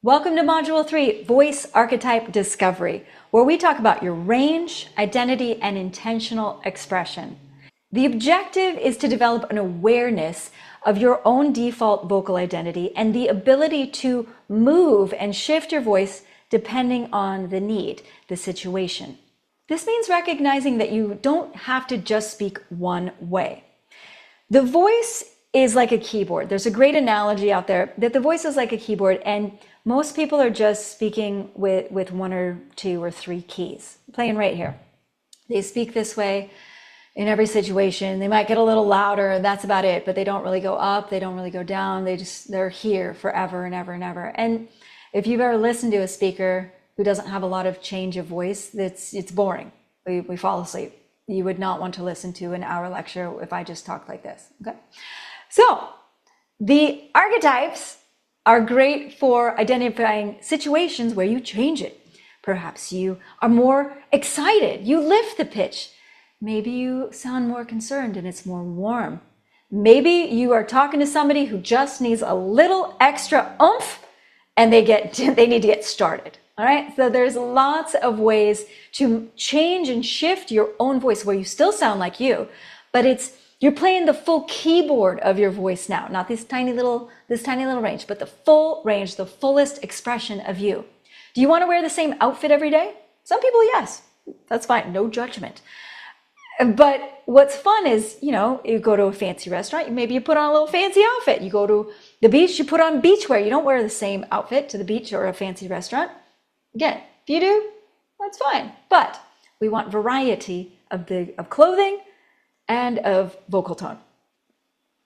Welcome to Module 3, Voice Archetype Discovery, where we talk about your range, identity, and intentional expression. The objective is to develop an awareness of your own default vocal identity and the ability to move and shift your voice depending on the need, the situation. This means recognizing that you don't have to just speak one way. The voice is like a keyboard. There's a great analogy out there that the voice is like a keyboard, and most people are just speaking with one or two or three keys, playing right here. They speak this way in every situation. They might get a little louder, and that's about it, but they don't really go up, they don't really go down. They're here forever and ever and ever. And if you've ever listened to a speaker who doesn't have a lot of change of voice, it's boring. We fall asleep. You would not want to listen to an hour lecture if I just talked like this, okay? So the archetypes are great for identifying situations where you change it. Perhaps you are more excited, you lift the pitch. Maybe you sound more concerned and it's more warm. Maybe you are talking to somebody who just needs a little extra oomph and they need to get started. All right, so there's lots of ways to change and shift your own voice where you still sound like you, but you're playing the full keyboard of your voice now, not this tiny little range, but the full range, the fullest expression of you. Do you want to wear the same outfit every day? Some people, yes, that's fine, no judgment. But what's fun is, you go to a fancy restaurant, maybe you put on a little fancy outfit. You go to the beach, you put on beachwear. You don't wear the same outfit to the beach or a fancy restaurant. Again, if you do, that's fine. But we want variety of clothing and of vocal tone.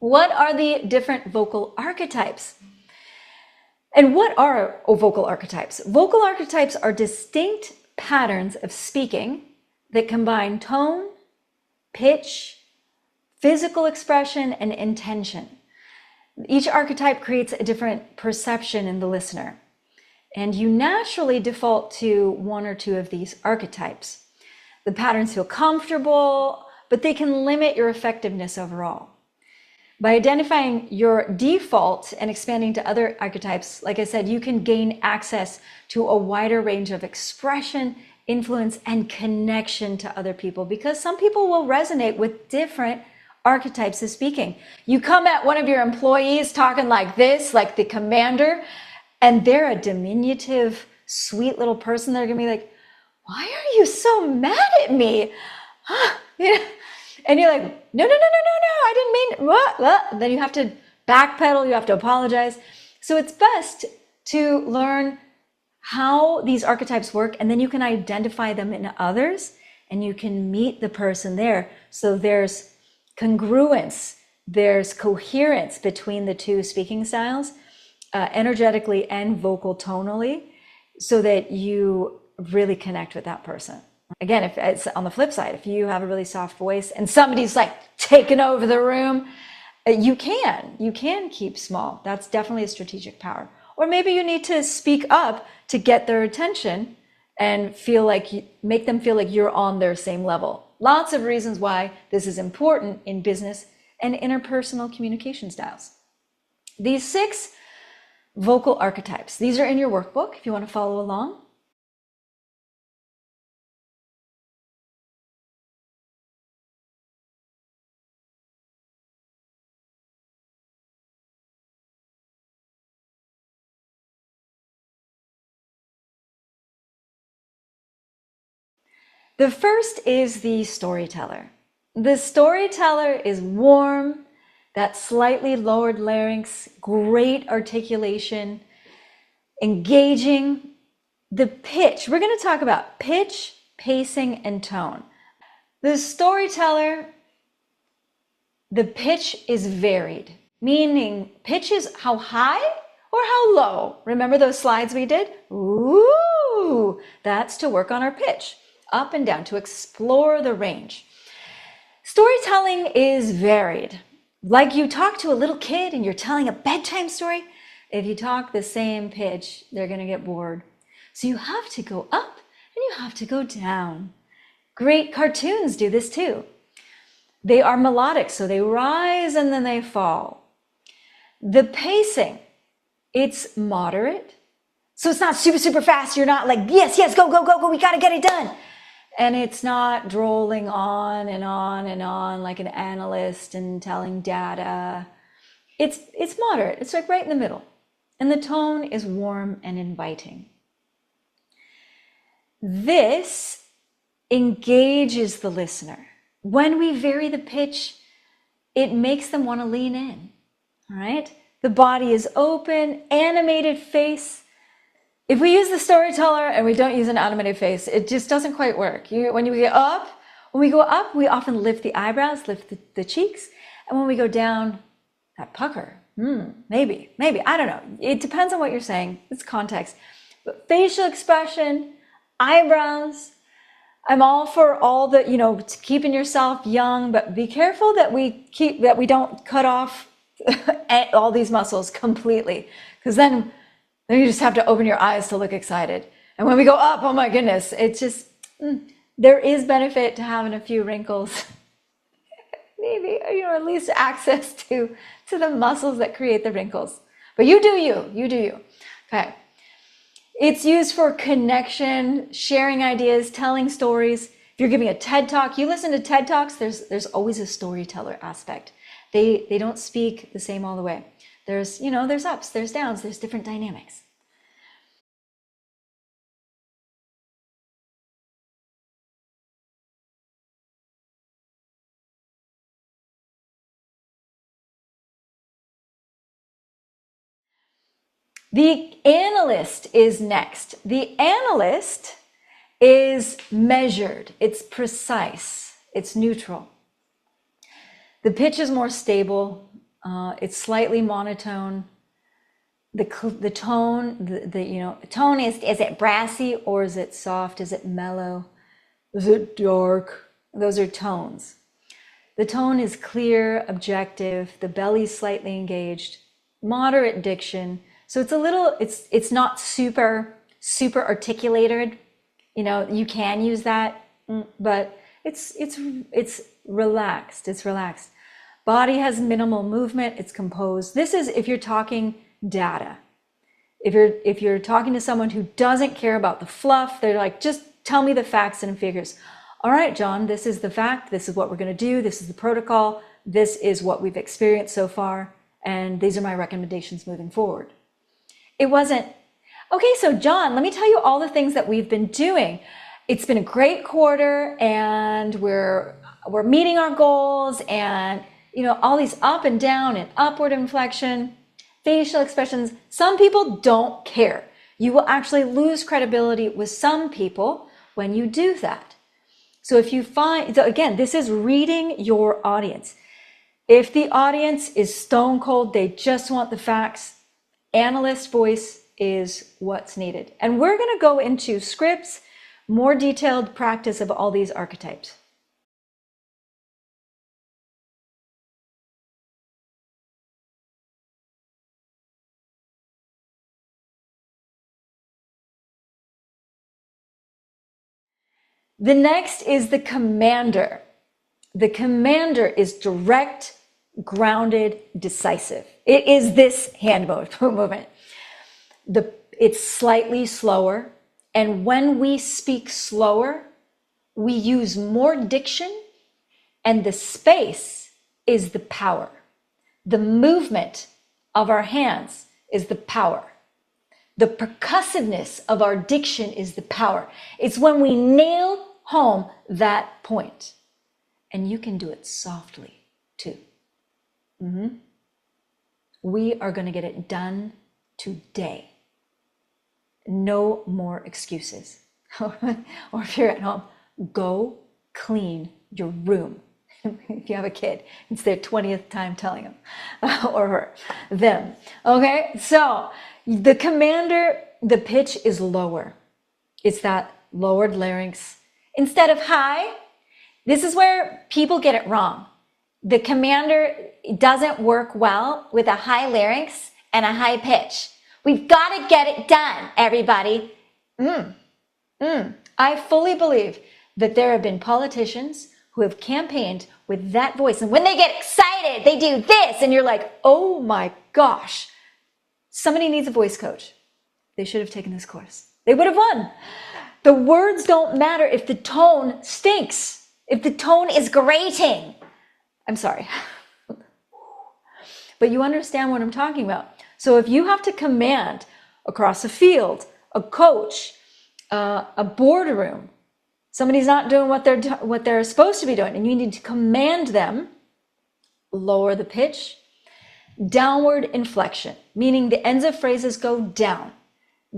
What are the different vocal archetypes? And what are vocal archetypes? Vocal archetypes are distinct patterns of speaking that combine tone, pitch, physical expression, and intention. Each archetype creates a different perception in the listener, and you naturally default to one or two of these archetypes. The patterns feel comfortable, but they can limit your effectiveness overall. By identifying your default and expanding to other archetypes, like I said, you can gain access to a wider range of expression, influence, and connection to other people, because some people will resonate with different archetypes of speaking. You come at one of your employees talking like this, like the commander, and they're a diminutive, sweet little person. They're gonna be like, why are you so mad at me? And you're like, no, I didn't mean what? Then you have to backpedal, you have to apologize. So it's best to learn how these archetypes work, and then you can identify them in others, and you can meet the person there. So there's congruence, there's coherence between the two speaking styles, energetically and vocal tonally, so that you really connect with that person. Again, if it's on the flip side, if you have a really soft voice and somebody's like taking over the room, you can keep small. That's definitely a strategic power. Or maybe you need to speak up to get their attention and make them feel like you're on their same level. Lots of reasons why this is important in business and interpersonal communication styles. These 6 vocal archetypes, these are in your workbook if you want to follow along. The first is the storyteller. The storyteller is warm, that slightly lowered larynx, great articulation, engaging. The pitch, we're going to talk about pitch, pacing, and tone. The storyteller, the pitch is varied, meaning pitch is how high or how low. Remember those slides we did? Ooh, that's to work on our pitch. Up and down, to explore the range. Storytelling is varied. Like you talk to a little kid and you're telling a bedtime story, if you talk the same pitch, they're going to get bored. So you have to go up and you have to go down. Great cartoons do this too. They are melodic, so they rise and then they fall. The pacing, it's moderate, So it's not super, super fast. You're not like, yes, yes, go, go, go, go. We got to get it done. And it's not drolling on and on and on like an analyst and telling data. It's moderate. It's like right in the middle. And the tone is warm and inviting. This engages the listener. When we vary the pitch, it makes them want to lean in. All right? The body is open, animated face. If we use the storyteller and we don't use an animated face, it just doesn't quite work. When we go up, we often lift the eyebrows, lift the cheeks. And when we go down, that pucker. Maybe, I don't know. It depends on what you're saying. It's context. But facial expression, eyebrows, I'm all for all the, keeping yourself young, but be careful that we don't cut off all these muscles completely, because then you just have to open your eyes to look excited. And when we go up, oh my goodness, it's just, there is benefit to having a few wrinkles. Maybe, at least access to the muscles that create the wrinkles. But you do you. Okay. It's used for connection, sharing ideas, telling stories. If you're giving a TED Talk, you listen to TED Talks, there's always a storyteller aspect. They don't speak the same all the way. There's ups, there's downs, there's different dynamics. The analyst is next. The analyst is measured, it's precise, it's neutral. The pitch is more stable, it's slightly monotone. The tone, tone is it brassy or is it soft? Is it mellow? Is it dark? Those are tones. The tone is clear, objective, the belly's slightly engaged, moderate diction. So it's not super articulated. You can use that, but it's relaxed. It's relaxed. Body has minimal movement. It's composed. This is if you're talking data. If you're talking to someone who doesn't care about the fluff, they're like, just tell me the facts and figures. All right, John, this is the fact. This is what we're going to do. This is the protocol. This is what we've experienced so far. And these are my recommendations moving forward. It wasn't, okay, so John, let me tell you all the things that we've been doing. It's been a great quarter and we're meeting our goals and, all these up and down and upward inflection, facial expressions. Some people don't care. You will actually lose credibility with some people when you do that. So again, this is reading your audience. If the audience is stone cold, they just want the facts, analyst voice is what's needed. And we're going to go into scripts, more detailed practice of all these archetypes. The next is the commander. The commander is direct, grounded, decisive. It is this hand movement. It's slightly slower. And when we speak slower, we use more diction, and the space is the power. The movement of our hands is the power. The percussiveness of our diction is the power. It's when we nail home that point. And you can do it softly too. We are going to get it done today. No more excuses. Or if you're at home, go clean your room. If you have a kid, it's their 20th time telling them or them. Okay, so the commander, the pitch is lower. It's that lowered larynx. Instead of high, this is where people get it wrong. The commander doesn't work well with a high larynx and a high pitch. We've got to get it done, everybody. I fully believe that there have been politicians who have campaigned with that voice. And when they get excited, they do this. And you're like, oh my gosh, somebody needs a voice coach. they should have taken this course. They would have won. The words don't matter if the tone stinks, if the tone is grating. I'm sorry. But you understand what I'm talking about. So if you have to command across a field, a coach, a boardroom, somebody's not doing what they're supposed to be doing, and you need to command them, lower the pitch, downward inflection, meaning the ends of phrases go down,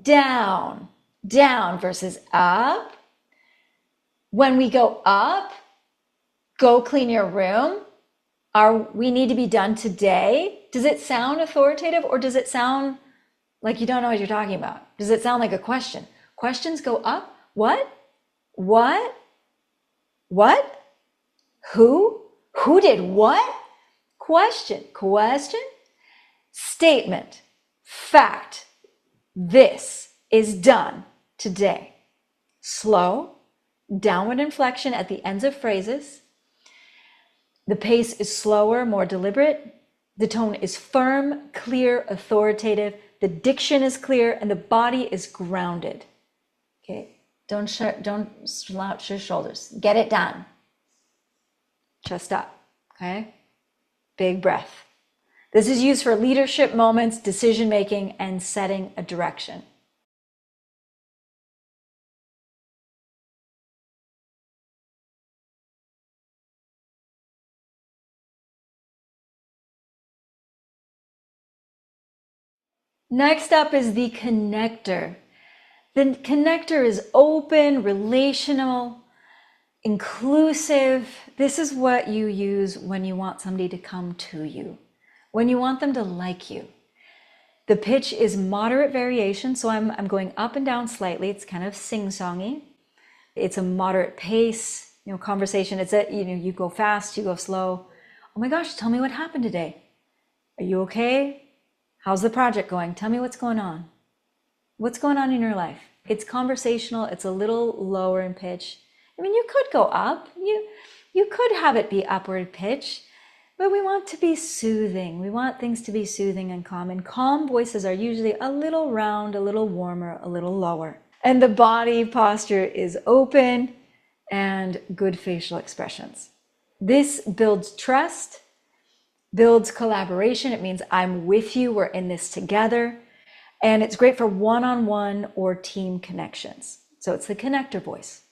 down, down versus up. When we go up, go clean your room. We need to be done today. Does it sound authoritative, or does it sound like you don't know what you're talking about? Does it sound like a question? Questions go up. What? What? What? Who? Who did what? Question. Question. Statement. Fact. This is done today. Slow. Downward inflection at the ends of phrases. The pace is slower, more deliberate. The tone is firm, clear, authoritative. The diction is clear, and the body is grounded. Okay, don't slouch your shoulders. Get it done. Chest up. Okay, big breath. This is used for leadership moments, decision making, and setting a direction. Next up is the connector. The connector is open, relational, inclusive. This is what you use when you want somebody to come to you, when you want them to like you. The pitch is moderate variation, so I'm going up and down slightly. It's kind of sing-songy. It's a moderate pace, conversation. It's you go fast, you go slow. Oh my gosh, tell me what happened today. Are you okay? How's the project going? Tell me what's going on. What's going on in your life? It's conversational. It's a little lower in pitch. I mean, you could go up. You could have it be upward pitch, but we want to be soothing. We want things to be soothing and calm. And calm voices are usually a little round, a little warmer, a little lower. And the body posture is open and good facial expressions. This builds trust, builds collaboration. It means I'm with you, we're in this together. And it's great for one-on-one or team connections. So it's the connector voice.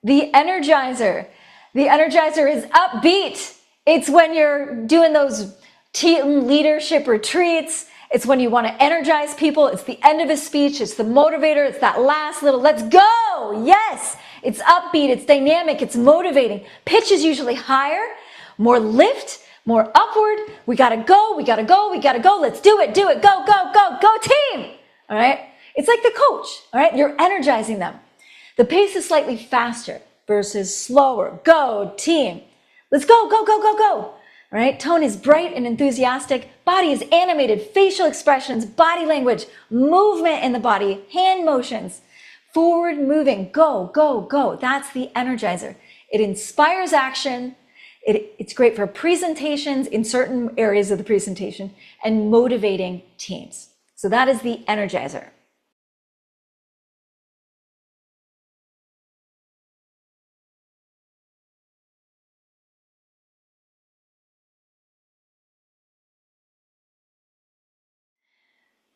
The energizer. The energizer is upbeat. It's when you're doing those team leadership retreats. It's when you want to energize people. It's the end of a speech. It's the motivator. It's that last little, let's go. Yes. It's upbeat. It's dynamic. It's motivating. Pitch is usually higher, more lift, more upward. We got to go. We got to go. We got to go. Let's do it. Do it. Go, go, go, go team. All right. It's like the coach. All right. You're energizing them. The pace is slightly faster versus slower. Go team. Let's go, go, go, go, go. All right. Tone is bright and enthusiastic. Body is animated. Facial expressions, body language, movement in the body, hand motions, forward moving. Go, go, go. That's the energizer. It inspires action. It's great for presentations in certain areas of the presentation and motivating teams. So that is the energizer.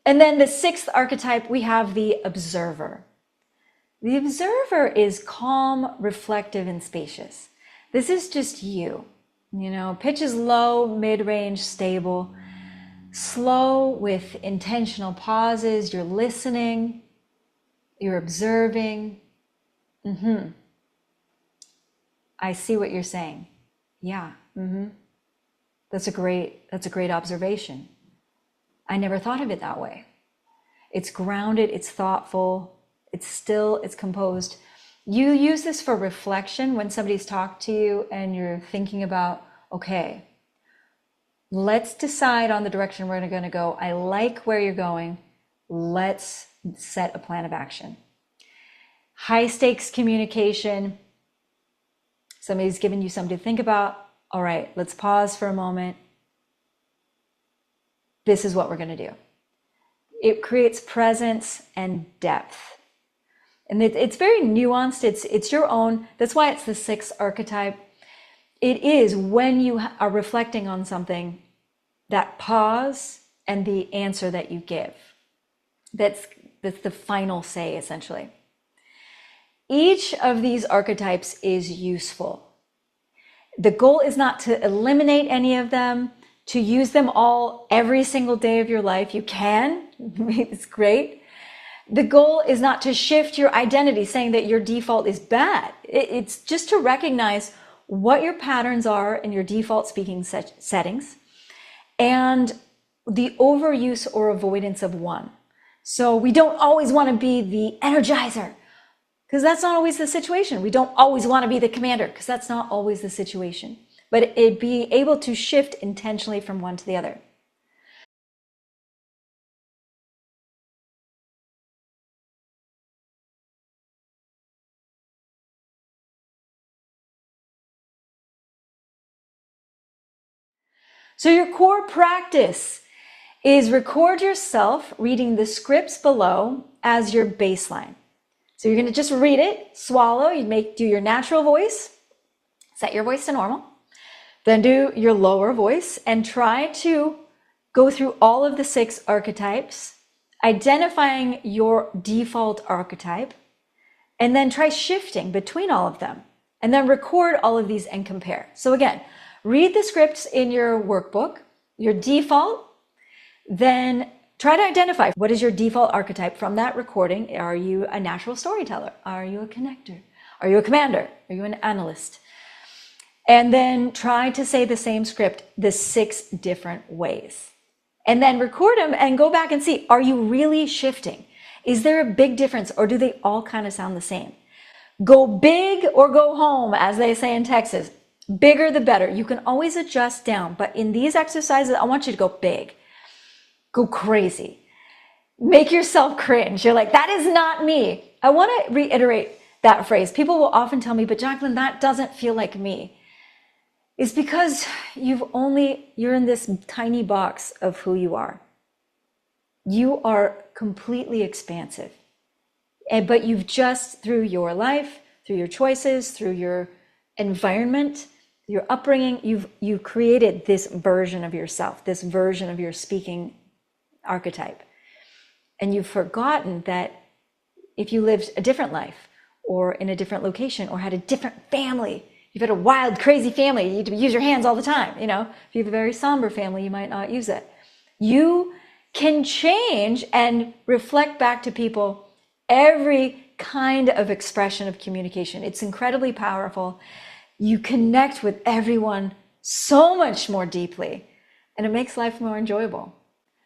And then the sixth archetype, we have the observer. The observer is calm, reflective, and spacious. This is just you. Pitch is low, mid-range, stable, slow with intentional pauses. You're listening, you're observing. I see what you're saying. Yeah. That's a great observation. I never thought of it that way. It's grounded, it's thoughtful, it's still, it's composed. You use this for reflection when somebody's talked to you and you're thinking about, okay, let's decide on the direction we're going to go. I like where you're going. Let's set a plan of action. high stakes communication. Somebody's giving you something to think about. All right, let's pause for a moment. This is what we're going to do. It creates presence and depth. And it's very nuanced. It's your own. That's why it's the Six Archetype. It is when you are reflecting on something, that pause and the answer that you give. That's the final say, essentially. Each of these archetypes is useful. The goal is not to eliminate any of them, to use them all every single day of your life. You can, it's great. The goal is not to shift your identity, saying that your default is bad. It's just to recognize what your patterns are in your default speaking settings and the overuse or avoidance of one. So we don't always want to be the energizer, because that's not always the situation. We don't always want to be the commander, because that's not always the situation. But it be able to shift intentionally from one to the other. So your core practice is record yourself reading the scripts below as your baseline. So you're going to just read it, swallow, do your natural voice, set your voice to normal, then do your lower voice and try to go through all of the 6 archetypes, identifying your default archetype, and then try shifting between all of them, and then record all of these and compare. So again, read the scripts in your workbook, your default, then try to identify what is your default archetype from that recording. Are you a natural storyteller? Are you a connector? Are you a commander? Are you an analyst? And then try to say the same script the 6 different ways. And then record them and go back and see, are you really shifting? Is there a big difference, or do they all kind of sound the same? Go big or go home, as they say in Texas. Bigger the better. You can always adjust down, but in these exercises, I want you to go big. Go crazy. Make yourself cringe. You're like, that is not me. I want to reiterate that phrase. People will often tell me, but Jacqueline, that doesn't feel like me. It's because you're in this tiny box of who you are. You are completely expansive. But you've just, through your life, through your choices, through your environment, your upbringing, you've created this version of yourself, this version of your speaking archetype. And you've forgotten that if you lived a different life or in a different location or had a different family, you've had a wild, crazy family, you need to use your hands all the time. If you have a very somber family, you might not use it. You can change and reflect back to people every kind of expression of communication. It's incredibly powerful. You connect with everyone so much more deeply, and it makes life more enjoyable.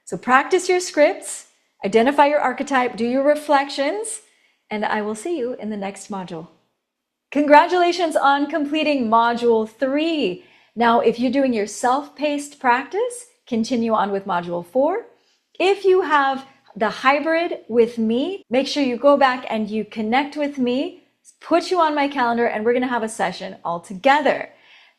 So practice your scripts, identify your archetype, do your reflections, and I will see you in the next module. Congratulations on completing module 3. Now, if you're doing your self-paced practice, continue on with module 4. If you have the hybrid with me, make sure you go back and you connect with me, put you on my calendar, and we're going to have a session all together.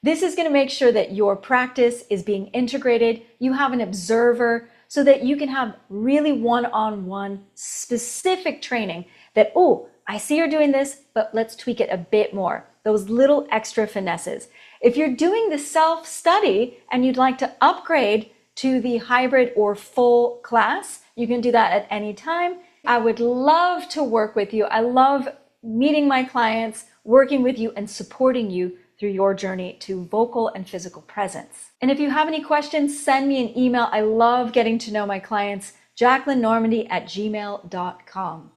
This is going to make sure that your practice is being integrated. You have an observer so that you can have really one-on-one specific training that, oh, I see you're doing this, but let's tweak it a bit more. Those little extra finesses. If you're doing the self-study and you'd like to upgrade to the hybrid or full class, you can do that at any time. I would love to work with you. I love meeting my clients, working with you, and supporting you through your journey to vocal and physical presence. And if you have any questions, send me an email. I love getting to know my clients. JacquelineNormandy@gmail.com.